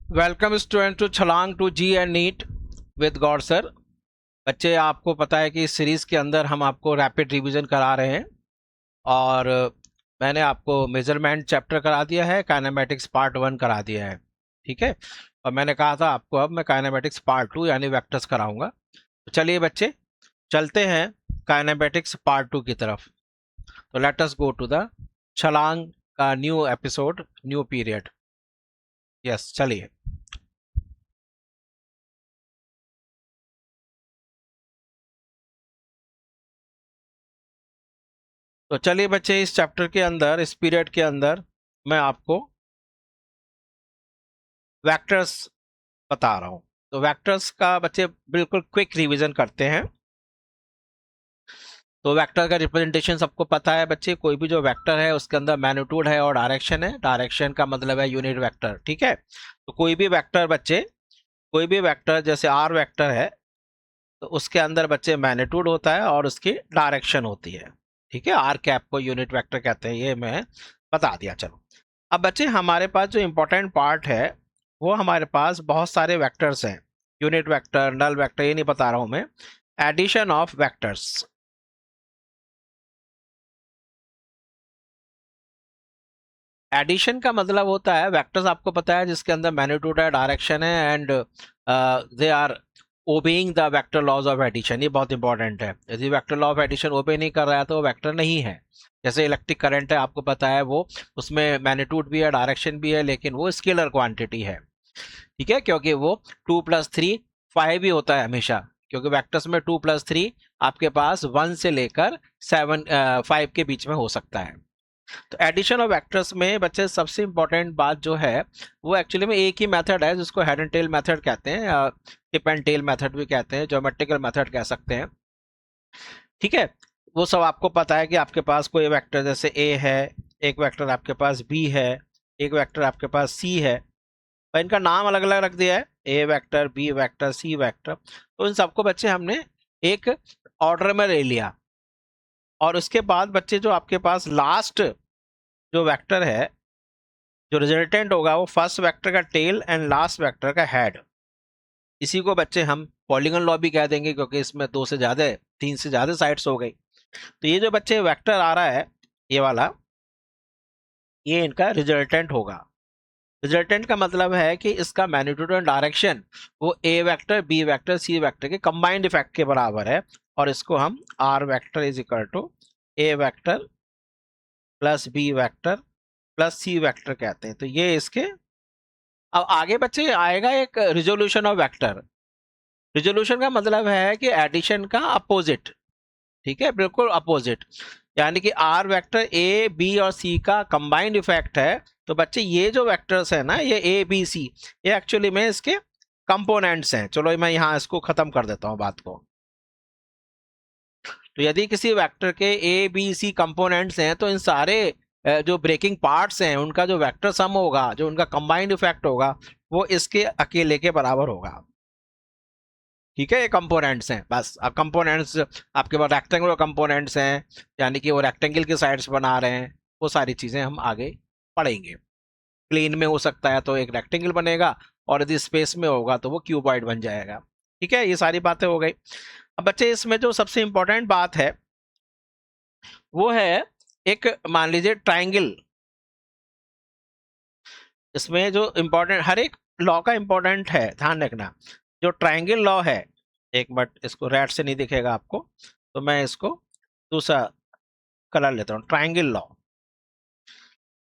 Welcome student to Chhalaang to JEE and NEET with Gaud sir. बच्चे, आपको पता है कि इस सीरीज़ के अंदर हम आपको रैपिड रिवीजन करा रहे हैं और मैंने आपको मेजरमेंट चैप्टर करा दिया है, काइनेमेटिक्स पार्ट 1 करा दिया है। ठीक है, और मैंने कहा था आपको अब मैं काइनेमेटिक्स पार्ट 2 यानी वेक्टर्स कराऊंगा। तो चलिए बच्चे, चलते हैं काइनेमेटिक्स पार्ट 2 की तरफ। तो let us go to the Chhalaang का new episode, new period. Yes, चलिए। तो चलिए बच्चे, इस चैप्टर के अंदर, इस पीरियड के अंदर मैं आपको वेक्टर्स बता रहा हूं। तो वेक्टर्स का बच्चे बिल्कुल क्विक रिवीजन करते हैं। तो वेक्टर का रिप्रेजेंटेशन सबको पता है बच्चे। कोई भी जो वेक्टर है उसके अंदर मैग्नीट्यूड है और डायरेक्शन है। डायरेक्शन का मतलब है यूनिट वेक्टर। ठीक है, तो कोई भी वेक्टर बच्चे, कोई भी वेक्टर जैसे आर वेक्टर है तो उसके अंदर बच्चे मैग्नीट्यूड होता है और उसकी डायरेक्शन होती है। ठीक है, आर कैप को यूनिट वेक्टर कहते हैं, ये मैं बता दिया। चलो, अब बच्चे हमारे पास जो इम्पोर्टेंट पार्ट है वो हमारे पास बहुत सारे वेक्टर्स हैं। यूनिट वेक्टर, नल वेक्टर, ये नहीं बता रहा हूं मैं। Addition of vectors. एडिशन का मतलब होता है वेक्टर्स, आपको पता है, जिसके अंदर मैग्नीट्यूड है, डायरेक्शन है and they are obeying the vector laws of addition. ये बहुत इंपॉर्टेंट है। यदि वेक्टर लॉ ऑफ एडिशन ओबे नहीं कर रहा है तो वो वेक्टर नहीं है। जैसे इलेक्ट्रिक करंट है, आपको पता है, वो उसमें मैग्नीट्यूड भी है, डायरेक्शन भी है, लेकिन वो स्केलर क्वांटिटी है। ठीक है, क्योंकि वो 2+3 5 ही होता है हमेशा, क्योंकि वेक्टर्स में 2+3 आपके पास 1 से लेकर 5 के बीच में हो सकता है। तो एडिशन ऑफ वेक्टर्स में बच्चे सबसे इंपॉर्टेंट बात जो है वो एक्चुअली में एक ही मेथड है जिसको हेड एंड टेल मेथड कहते हैं, या टिप एंड टेल मेथड भी कहते हैं, ज्योमेट्रिकल मेथड कह सकते हैं। ठीक है, वो सब आपको पता है कि आपके पास कोई वेक्टर जैसे ए है, एक वेक्टर आपके पास बी है, एक वेक्टर आपके पास सी है, और इनका नाम अलग अलग रख दिया है, ए vector, B vector, C vector. तो इन सबको बच्चे हमने एक ऑर्डर में ले लिया। और उसके बाद बच्चे जो आपके पास लास्ट जो वेक्टर है, जो रिजल्टेंट होगा, वो फर्स्ट वेक्टर का टेल एंड लास्ट वेक्टर का हेड। इसी को बच्चे हम पॉलीगन लॉ भी कह देंगे, क्योंकि इसमें 2 से ज्यादा, 3 से ज्यादा साइड्स हो गई। तो ये जो बच्चे वेक्टर आ रहा है, ये वाला, ये इनका रिजल्टेंट होगा। रिजल्टेंट का मतलब है कि इसका मैग्नीट्यूड एंड डायरेक्शन वो A vector, B vector, C vector के कंबाइंड इफेक्ट के बराबर है। और इसको हम R vector is equal to A vector plus B vector plus C vector कहते हैं। तो ये इसके, अब आगे बच्चे आएगा एक रिजोल्यूशन ऑफ वेक्टर। रिजोल्यूशन का मतलब है कि एडिशन का अपोजिट। ठीक है, बिल्कुल अपोजिट। यानी कि आर वेक्टर ए बी और सी का कंबाइंड इफेक्ट है। तो बच्चे ये जो वेक्टर्स है ना, ये ए बी सी, ये एक्चुअली में इसके कंपोनेंट्स हैं। चलो मैं यहाँ इसको खत्म कर देता हूँ बात को। तो यदि किसी वेक्टर के ए बी सी कंपोनेंट्स हैं तो इन सारे जो ब्रेकिंग पार्ट्स हैं उनका जो वेक्टर सम होगा, जो उनका कंबाइंड इफेक्ट होगा, वो इसके अकेले के बराबर होगा। ठीक है, ये कंपोनेंट्स हैं बस। अब कंपोनेंट्स आपके पास रेक्टेंगुलर कंपोनेंट्स हैं, यानी कि वो रेक्टेंगल की साइड्स बना रहे हैं। वो सारी चीजें हम आगे पढ़ेंगे। प्लेन में हो सकता है तो एक रेक्टेंगल बनेगा, और यदि स्पेस में होगा तो वो क्यूबॉइड बन जाएगा। ठीक है, ये सारी बातें हो गई। अब बच्चे, इसमें जो सबसे इंपॉर्टेंट बात है वो है, एक मान लीजिए ट्राइंगल। इसमें जो इंपॉर्टेंट, हर एक लॉ का इंपॉर्टेंट है, ध्यान रखना। जो ट्राइंगल लॉ है, एक मिनट, इसको रेड से नहीं दिखेगा आपको, तो मैं इसको दूसरा कलर लेता हूँ, ट्राइंगल लॉ।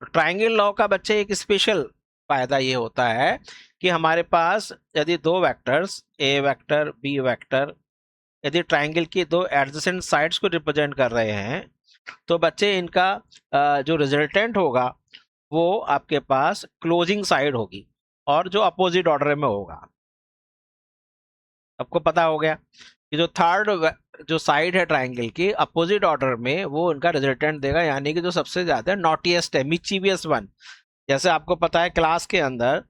ट्राइंगल लॉ का बच्चे एक स्पेशल फायदा ये होता है कि हमारे पास यदि दो vectors A vector B vector, यदि ट्राइंगल की दो एडजेसेंट साइड्स को रिप्रेजेंट कर रहे हैं, तो बच्चे इनका जो रिजल्टेंट होगा वो आपके पास क्लोजिंग साइड होगी, और जो अपोजिट ऑर्डर में होगा। आपको पता हो गया कि जो थर्ड जो साइड है ट्राइंगल की अपोजिट ऑर्डर में, वो उनका रिजल्टेंट देगा, यानी कि जो सबसे ज्यादा नॉटीएस्ट है, मिचीवियस वन। जैसे आपको पता है क्लास के अंदर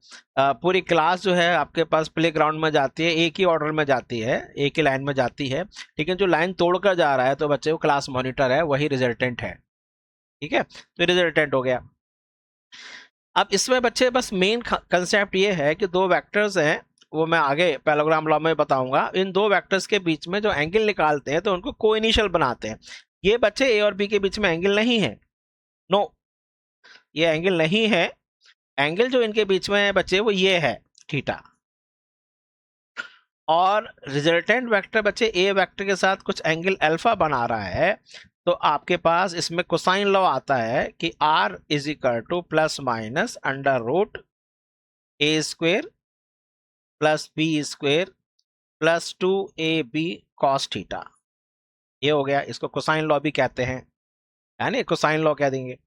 पूरी क्लास जो है आपके पास प्ले ग्राउंड में जाती है, एक ही ऑर्डर में जाती है, एक ही लाइन में जाती है। लेकिन जो लाइन तोड़कर जा रहा है तो बच्चे वो क्लास मॉनिटर है, वही रिजल्टेंट है। ठीक है, तो रिजल्टेंट हो गया। अब इसमें बच्चे बस मेन कंसेप्ट ये है कि दो वेक्टर्स हैं, वो मैं आगे पैरेललोग्राम लॉ में बताऊंगा। इन दो वेक्टर्स के बीच में जो एंगल निकालते हैं तो उनको कोइनिशियल बनाते हैं। ये बच्चे ए और बी के बीच में एंगल नहीं है, नो, ये एंगल नहीं है। एंगल जो इनके बीच में है बच्चे वो ये है थीटा। और रिजल्टेंट वेक्टर बच्चे ए वेक्टर के साथ कुछ एंगल अल्फा बना रहा है, तो आपके पास इसमें कोसाइन लॉ आता है कि r is equal to plus minus under root A square plus B square plus 2ab cos theta. ये हो गया, इसको कोसाइन लॉ भी कहते हैं, यानी कोसाइन लॉ कह देंगे।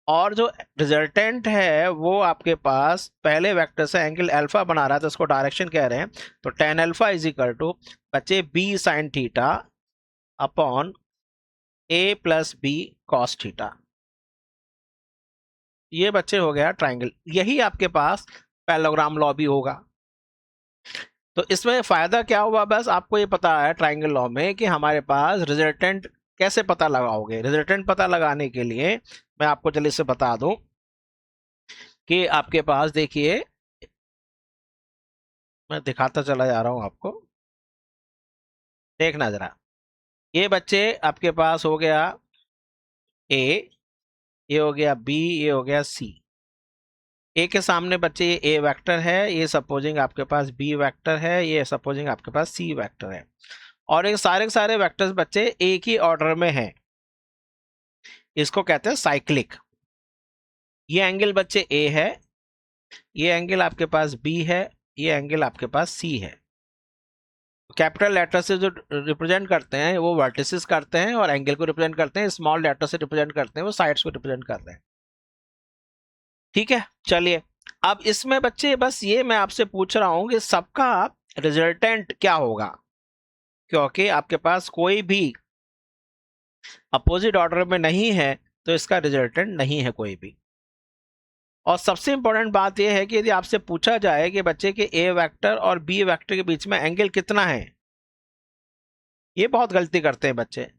और जो रिजल्टेंट है वो आपके पास पहले वेक्टर से एंगल अल्फा बना रहा है, तो इसको डायरेक्शन कह रहे हैं। तो tan alpha is equal to बच्चे b sine theta upon a plus B cos theta. ये बच्चे हो गया ट्राइंगल। यही आपके पास पैरेललोग्राम लॉ भी होगा। तो इसमें फायदा क्या हुआ, बस आपको ये पता है ट्राइंगल लॉ में कि हमारे पास रिजल्टेंट कैसे पता लगाओगे। रिजल्टेंट पता लगाने के लिए मैं आपको जल्दी से बता दूं कि आपके पास देखिए, मैं दिखाता चला जा रहा हूं आपको, देखना जरा। ये बच्चे आपके पास हो गया ए, ये हो गया बी, ये हो गया सी। ए के सामने बच्चे ये ए वेक्टर है, ये सपोजिंग आपके पास बी वेक्टर है, ये सपोजिंग आपके पास सी वेक्टर है। और ये सारे के सारे वेक्टर्स बच्चे एक ही ऑर्डर में हैं, इसको कहते हैं साइक्लिक। ये एंगल बच्चे ए है, ये एंगल आपके पास बी है, ये एंगल आपके पास सी है। कैपिटल लेटर से जो रिप्रेजेंट करते हैं वो वर्टिसेस करते हैं, और एंगल को रिप्रेजेंट करते हैं स्मॉल लेटर से रिप्रेजेंट करते हैं वो साइड्स को रिप्रेजेंट कर रहे हैं। ठीक है, चलिए। अब इसमें बच्चे बस ये मैं आपसे पूछ रहा हूं कि सबका रिजल्टेंट क्या होगा, क्योंकि आपके पास कोई भी अपोजिट ऑर्डर में नहीं है तो इसका रिजल्टेंट नहीं है कोई भी। और सबसे इंपॉर्टेंट बात यह है कि यदि आपसे पूछा जाए कि बच्चे के ए वेक्टर और बी वेक्टर के बीच में एंगल कितना है, ये बहुत गलती करते हैं बच्चे।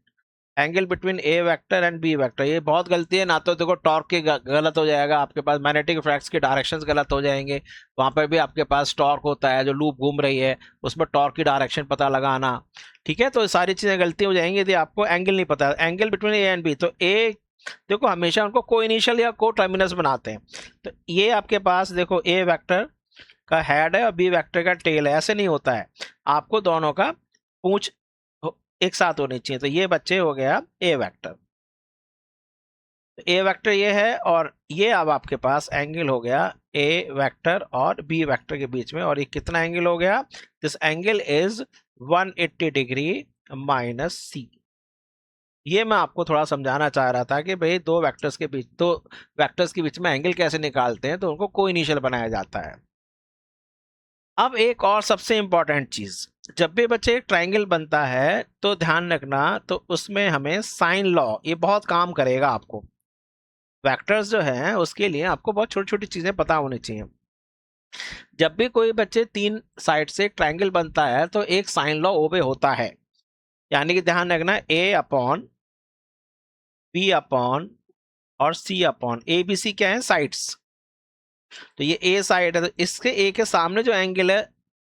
Angle between A vector and B vector, ये बहुत गलती है। ना तो देखो टॉर्क की गलत हो जाएगा, आपके पास मैग्नेटिक फ्लक्स के डायरेक्शंस गलत हो जाएंगे, वहां पर भी आपके पास टॉर्क होता है जो लूप घूम रही है, उसमें टॉर्क की डायरेक्शन पता लगाना। ठीक है, तो ये सारी चीजें गलती हो जाएंगी यदि आपको एंगल नहीं पता। Angle between A and B, तो ए देखो हमेशा उनको को इनिशियल या को टर्मिनस बनाते हैं। तो ये आपके पास देखो ए वेक्टर का हेड है और बी वेक्टर का टेल है, ऐसे नहीं होता है। आपको दोनों का पूंछ एक साथ होनी चाहिए। तो ये बच्चे हो गया ए वेक्टर। ए वेक्टर ये है, और ये अब आपके पास एंगल हो गया ए वेक्टर और बी वेक्टर के बीच में। और ये कितना एंगल हो गया, this angle is 180 degree minus C. ये मैं आपको थोड़ा समझाना चाह रहा था कि भाई दो वेक्टर्स के बीच में एंगल कैसे निकालते हैं, तो उनको को इनिशियल बनाया जाता है। अब एक और सबसे इंपॉर्टेंट चीज, जब भी बच्चे एक ट्राइंगल बनता है तो ध्यान रखना, तो उसमें हमें साइन लॉ ये बहुत काम करेगा आपको। वेक्टर्स जो हैं उसके लिए आपको बहुत छोटी छोटी चीजें पता होनी चाहिए। जब भी कोई बच्चे तीन साइड से एक ट्राइंगल बनता है तो एक साइन लॉ ओबे होता है, यानी कि ध्यान रखना ए अपॉन बी अपॉन और सी अपॉन, ए बी सी क्या है, साइड्स। तो ये ए साइड है, तो इसके ए के सामने जो एंगल है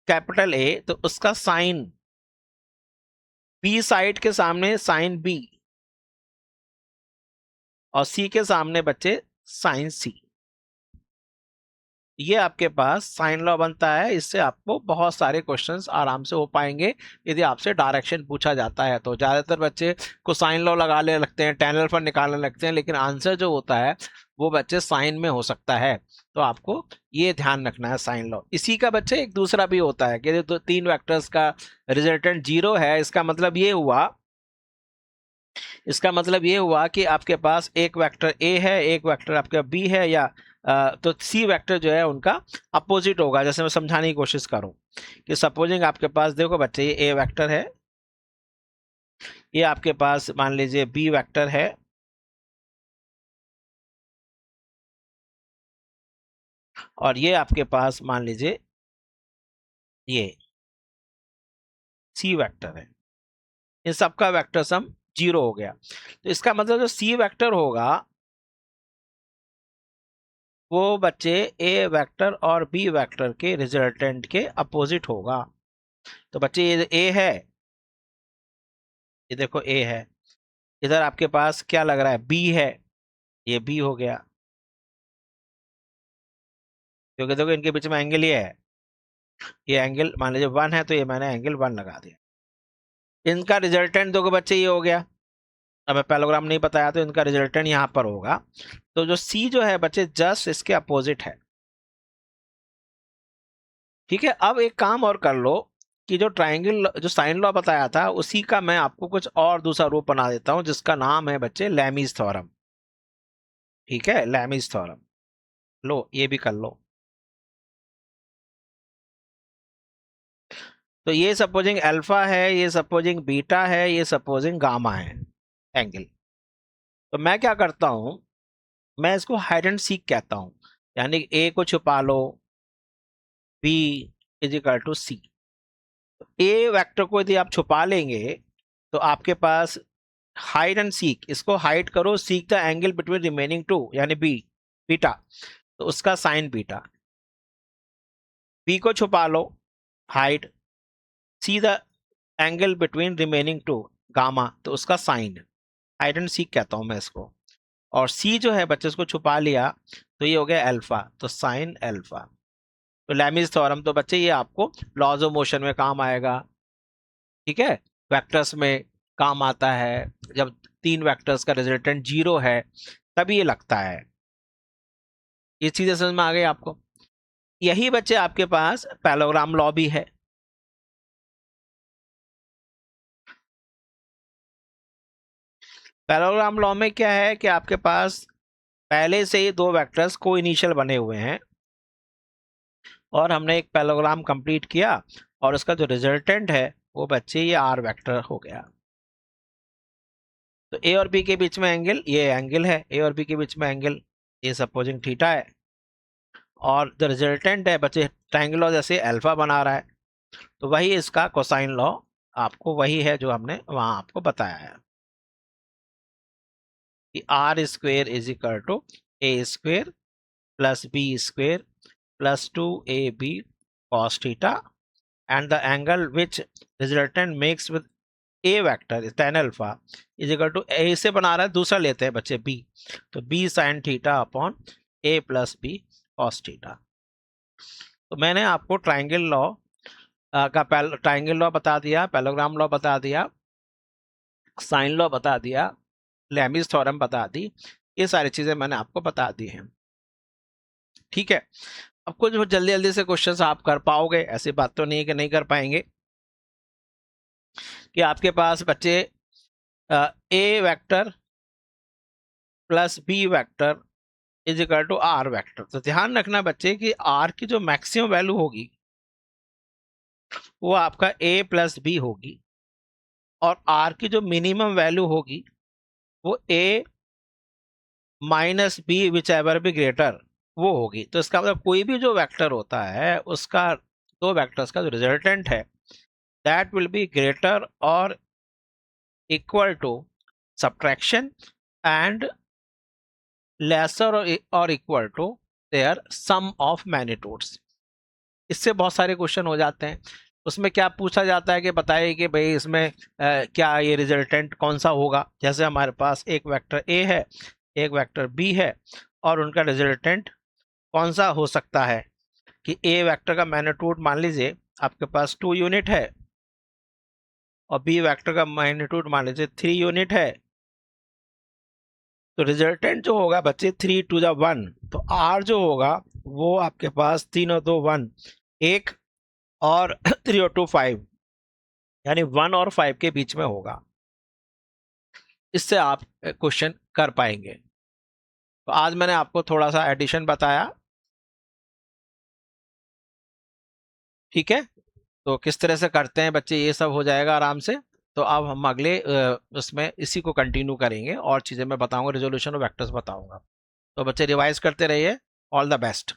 कैपिटल ए, तो उसका साइन बी साइड के सामने साइन बी, और सी के सामने बच्चे साइन सी। ये आपके पास साइन लॉ बनता है। इससे आपको बहुत सारे क्वेश्चंस आराम से हो पाएंगे यदि आपसे डायरेक्शन पूछा जाता है। तो ज्यादातर बच्चे को साइन लॉ लगाने लगते हैं, tan अल्फा निकालने लगते हैं, लेकिन आंसर जो होता है वो बच्चे साइन में हो सकता है। तो आपको ये ध्यान रखना है साइन लॉ। इसी का बच्चे एक दूसरा भी होता है कि तो तीन वेक्टर्स का रिजल्टेंट 0 है, इसका मतलब ये हुआ कि आपके पास एक वेक्टर ए है, एक वेक्टर आपका बी है, या तो सी वेक्टर जो है उनका अपोजिट होगा। जैसे मैं समझाने की कोशिश करूं कि सपोजिंग आपके पास देखो बच्चे ये ए वेक्टर है, ये आपके पास मान लीजिए बी वेक्टर है, और ये आपके पास मान लीजिए ये सी वेक्टर है। इन सबका वेक्टर सम 0 हो गया। तो इसका मतलब जो सी वेक्टर होगा वो बच्चे ए वेक्टर और बी वेक्टर के रिजल्टेंट के अपोजिट होगा। तो बच्चे ये ए है, ये देखो ए है, इधर आपके पास क्या लग रहा है, बी है, ये बी हो गया, क्योंकि देखो इनके बीच में एंगल ये है, ये एंगल मान लीजिए 1 है, तो ये मैंने एंगल 1 लगा दिया। इनका रिजल्टेंट देखो बच्चे ये हो गया। अब पैलोग्राम नहीं बताया तो इनका रिजल्टेंट यहाँ पर होगा। तो जो सी जो है बच्चे जस्ट इसके अपोजिट है। ठीक है, अब एक काम और कर लो कि जो ट्राइंगल जो साइन लॉ बताया था उसी का मैं आपको कुछ और दूसरा रूप बना देता हूं, जिसका नाम है बच्चे लैमीज थ्योरम। ठीक है, लैमीज थ्योरम, लो ये भी कर लो। तो ये सपोजिंग अल्फा है, ये सपोजिंग बीटा है, ये सपोजिंग गामा है एंगल। तो मैं क्या करता हूं, मैं इसको हाइड एंड सीक कहता हूं, यानी ए को छुपा लो, B is equal to C. A vector को यदि आप छुपा लेंगे तो आपके पास हाइड एंड सीक, इसको हाइड करो, seek the angle between remaining two यानी बी बीटा, तो उसका साइन बीटा। बी को छुपा लो, hide, see the angle between remaining two gamma, तो उसका साइन, हाइड एंड सीक कहता हूं मैं इसको। और सी जो है बच्चे उसको छुपा लिया, तो ये हो गया अल्फा, तो साइन अल्फा। तो लैमीज थ्योरम तो बच्चे ये आपको लॉज ऑफ मोशन में काम आएगा। ठीक है, वेक्टर्स में काम आता है, जब 3 वेक्टर्स का रिजल्टेंट 0 है तभी ये लगता है। ये चीजें समझ में आ गई आपको। यही बच्चे आपके पास पैलोग्राम लॉ भी है। पैलोग्राम लॉ में क्या है कि आपके पास पहले से ही 2 वेक्टर्स को इनिशियल बने हुए हैं और हमने एक पैलोग्राम कंप्लीट किया, और उसका जो रिजल्टेंट है वो बच्चे ये आर वेक्टर हो गया। तो ए और बी के बीच में एंगल, ये एंगल है ए और बी के बीच में एंगल, ये सपोजिंग थीटा है, और जो रिजल्टेंट है बच्चे ट्रायंगल लॉ जैसे अल्फा बना रहा है, तो वही इसका कोसाइन लॉ आपको वही है जो हमने वहां आपको बताया है कि R square is equal to A square plus B square plus 2ab cos theta, and the angle which resultant makes with a vector is tan alpha is equal to a से बना रहा है, दूसरा लेते हैं बच्चे b, तो b sin theta upon a plus b cos theta। तो मैंने आपको ट्राइंगल लॉ का ट्राइंगल लॉ बता दिया, पैलोग्राम लॉ बता दिया, साइन लॉ बता दिया, लैमीज थ्योरम बता दी, ये सारी चीजें मैंने आपको बता दी हैं। ठीक है, अब कुछ जल्दी जल्दी से क्वेश्चंस आप कर पाओगे, ऐसी बात तो नहीं है कि नहीं कर पाएंगे। कि आपके पास बच्चे A vector plus B vector is equal to R vector. तो ध्यान रखना बच्चे कि आर की जो मैक्सिमम वैल्यू होगी वो आपका ए प्लस बी होगी, और आर की जो मिनिमम वैल्यू होगी वो A minus B whichever be greater वो होगी। तो इसका मतलब कोई भी जो वेक्टर होता है उसका 2 वेक्टर्स का जो रिजल्टेंट है दैट विल बी ग्रेटर और equal to subtraction and lesser or equal to their sum of magnitudes। इससे बहुत सारे क्वेश्चन हो जाते हैं। उसमें क्या पूछा जाता है कि बताइए कि भाई इसमें क्या ये रिजल्टेंट कौन सा होगा। जैसे हमारे पास एक वेक्टर ए है, एक वेक्टर बी है, और उनका रिजल्टेंट कौन सा हो सकता है कि ए वेक्टर का मैग्नीट्यूड मान लीजिए आपके पास 2 यूनिट है, और बी वेक्टर का मैग्नीट्यूड मान लीजिए 3 यूनिट है। तो रिजल्टेंट जो होगा बच्चे 3 टू द 1, तो आर जो होगा वो आपके पास 3 और 2 1, 1 और 3 और 2 5, यानी 1 और 5 के बीच में होगा। इससे आप क्वेश्चन कर पाएंगे। तो आज मैंने आपको थोड़ा सा एडिशन बताया। ठीक है, तो किस तरह से करते हैं बच्चे ये सब हो जाएगा आराम से। तो अब हम अगले उसमें इसी को कंटिन्यू करेंगे, और चीज़ें मैं बताऊंगा, रिजोल्यूशन और वेक्टर्स बताऊंगा। तो बच्चे रिवाइज करते रहिए। All the best.